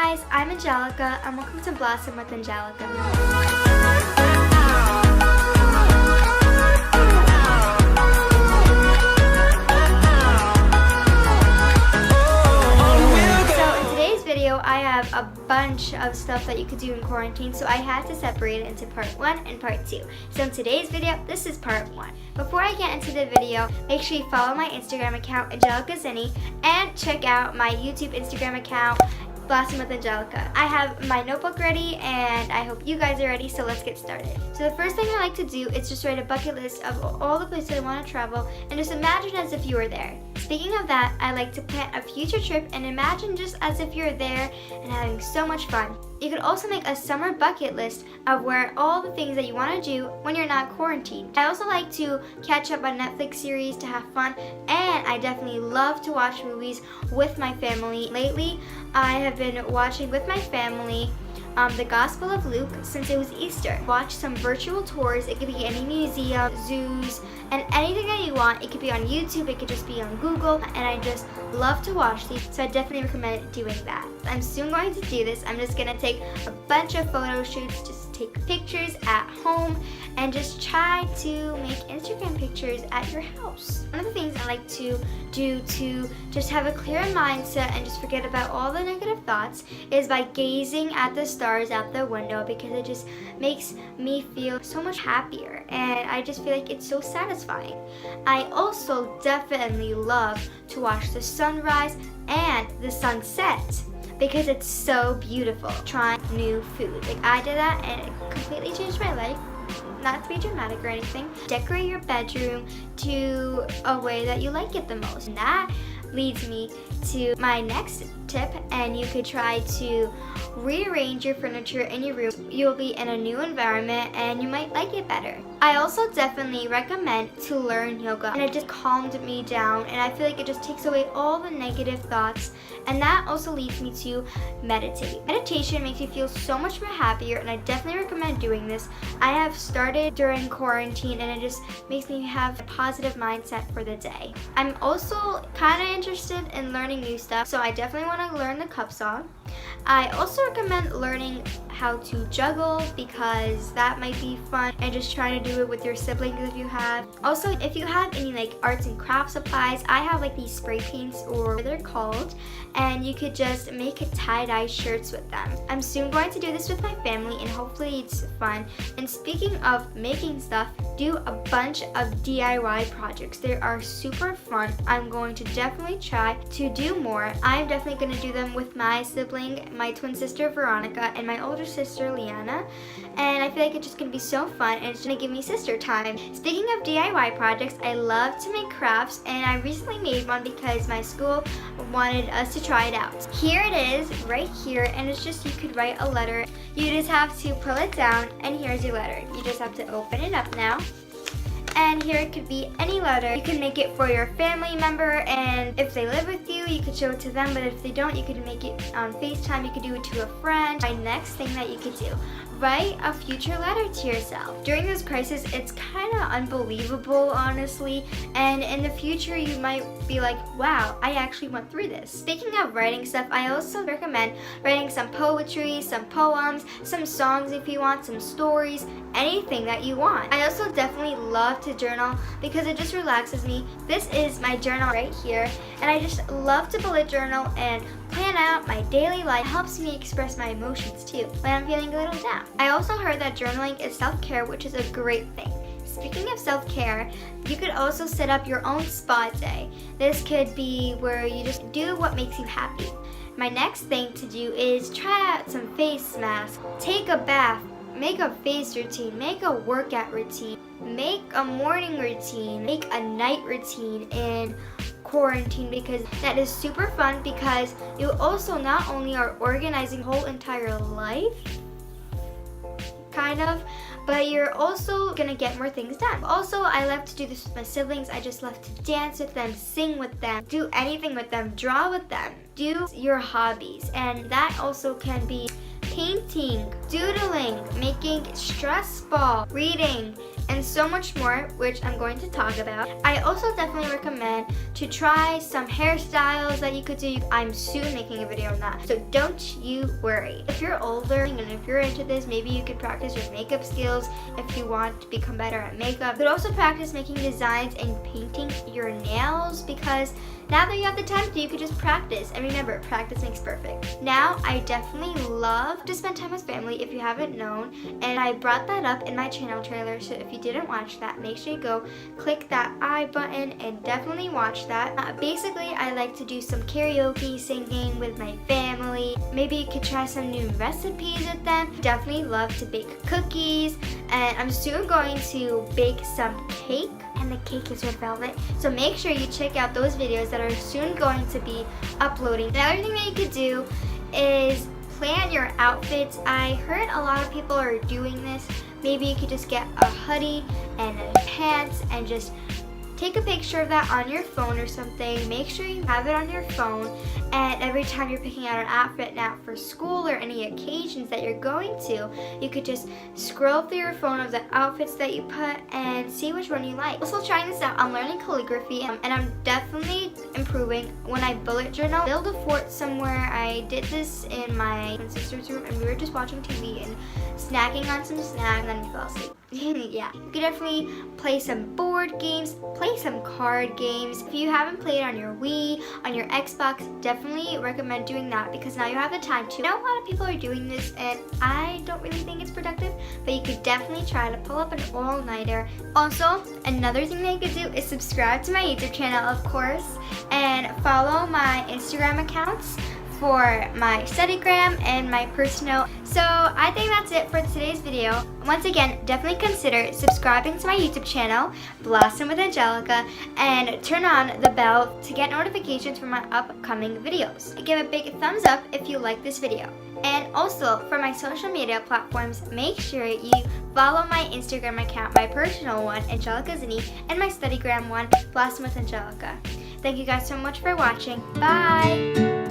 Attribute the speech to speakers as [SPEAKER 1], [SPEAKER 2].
[SPEAKER 1] guys, I'm Angelica and welcome to Blossom with Angelica. I have a bunch of stuff that you could do in quarantine, so I had to separate it into part 1 and part 2. So in today's video, this is part 1. Before I get into the video, make sure you follow my Instagram account, Angelica Zinny, and check out my YouTube Instagram account, Blossom with Angelica. I have my notebook ready and I hope you guys are ready, so let's get started. So the first thing I like to do is just write a bucket list of all the places I want to travel and just imagine as if you were there. Speaking of that, I like to plan a future trip and imagine just as if you're there and having so much fun. You could also make a summer bucket list of where all the things that you want to do when you're not quarantined. I also like to catch up on Netflix series to have fun, and I definitely love to watch movies with my family. Lately, I have been watching with my family the Gospel of Luke since it was Easter. Watch some virtual tours. It could be any museum, zoos, and anything that you want. It could be on YouTube, it could just be on Google, and I just love to watch these, so I definitely recommend doing that. I'm soon going to do this. I'm just gonna take a bunch of photo shoots, just take pictures at home, and just try to make Instagram pictures at your house. One of the things I like to do to just have a clear mindset and just forget about all the negative thoughts is by gazing at the stars out the window, because it just makes me feel so much happier and I just feel like it's so satisfying. I also definitely love to watch the sunrise and the sunset because it's so beautiful. Trying new food. Like I did that and it completely changed my life. Not to be dramatic or anything. Decorate your bedroom to a way that you like it the most. And that leads me to my next tip, and you could try to rearrange your furniture in your room. You'll be in a new environment and you might like it better. I also definitely recommend to learn yoga, and it just calmed me down and I feel like it just takes away all the negative thoughts, and that also leads me to meditate. Meditation makes me feel so much more happier, and I definitely recommend doing this. I have started during quarantine and it just makes me have a positive mindset for the day. I'm also kind of interested in learning new stuff, so I definitely want to learn the cup song. I also recommend learning how to juggle because that might be fun, and just trying to do it with your siblings if you have. Also, if you have any like arts and craft supplies, I have like these spray paints, or they're called, and you could just make tie-dye shirts with them. I'm soon going to do this with my family and hopefully it's fun. And speaking of making stuff, do a bunch of DIY projects. They are super fun. I'm going to definitely try to do more. I'm definitely going to do them with my sibling, my twin sister Veronica, and my older sister Liana, and I feel like it's just gonna be so fun and it's gonna give me sister time. Speaking of DIY projects, I love to make crafts, and I recently made one because my school wanted us to try it out. Here it is right here, and it's just, you could write a letter. You just have to pull it down, and here's your letter. You just have to open it up now. And here it could be any letter. You can make it for your family member, and if they live with you, you could show it to them, but if they don't, you could make it on FaceTime. You could do it to a friend. My next thing that you could do, write a future letter to yourself. During this crisis, it's kind of unbelievable, honestly, and in the future you might be like, wow, I actually went through this. Speaking of writing stuff, I also recommend writing some poetry, some poems, some songs if you want, some stories, anything that you want. I also definitely love to journal because it just relaxes me. This is my journal right here, and I just love to bullet journal and plan out my daily life. It helps me express my emotions too when I'm feeling a little down. I also heard that journaling is self-care, which is a great thing. Speaking of self-care, you could also set up your own spa day. This could be where you just do what makes you happy. My next thing to do is try out some face masks, take a bath, make a face routine, make a workout routine, make a morning routine, make a night routine in quarantine, because that is super fun, because you also not only are organizing whole entire life, kind of, but you're also gonna get more things done. Also, I love to do this with my siblings. I just love to dance with them, sing with them, do anything with them, draw with them, do your hobbies, and that also can be painting, doodling, making stress ball, reading, and so much more, which I'm going to talk about. I also definitely recommend to try some hairstyles that you could do. I'm soon making a video on that, so don't you worry. If you're older and if you're into this, maybe you could practice your makeup skills if you want to become better at makeup. You could also practice making designs and painting your nails, because now that you have the time to, you could just practice. And remember, practice makes perfect. Now, I definitely love to spend time with family, if you haven't known, and I brought that up in my channel trailer, so if you didn't watch that, make sure you go click that I button and definitely watch that. Basically, I like to do some karaoke singing with my family. Maybe you could try some new recipes with them. Definitely love to bake cookies, and I'm soon going to bake some cake, and the cake is red velvet, so make sure you check out those videos that are soon going to be uploading. The other thing that you could do is plan your outfits. I heard a lot of people are doing this. Maybe you could just get a hoodie and pants and just take a picture of that on your phone or something. Make sure you have it on your phone, and every time you're picking out an outfit now for school or any occasions that you're going to, you could just scroll through your phone of the outfits that you put and see which one you like. Also trying this out, I'm learning calligraphy, and I'm definitely improving. When I bullet journal, build a fort somewhere. I did this in my sister's room, and we were just watching TV and snacking on some snack, and then we fell asleep. Yeah, you could definitely play some board games, play some card games. If you haven't played on your Wii, on your Xbox, definitely recommend doing that, because now you have the time to. I know a lot of people are doing this, and I don't really think it's productive, but you could definitely try to pull up an all-nighter. Also, another thing that you could do is subscribe to my YouTube channel, of course, and follow my Instagram accounts for my studygram and my personal. So I think that's it for today's video. Once again, definitely consider subscribing to my YouTube channel, Blossom with Angelica, and turn on the bell to get notifications for my upcoming videos. Give a big thumbs up if you like this video. And also, for my social media platforms, make sure you follow my Instagram account, my personal one, Angelica Zinny, and my studygram one, Blossom with Angelica. Thank you guys so much for watching. Bye!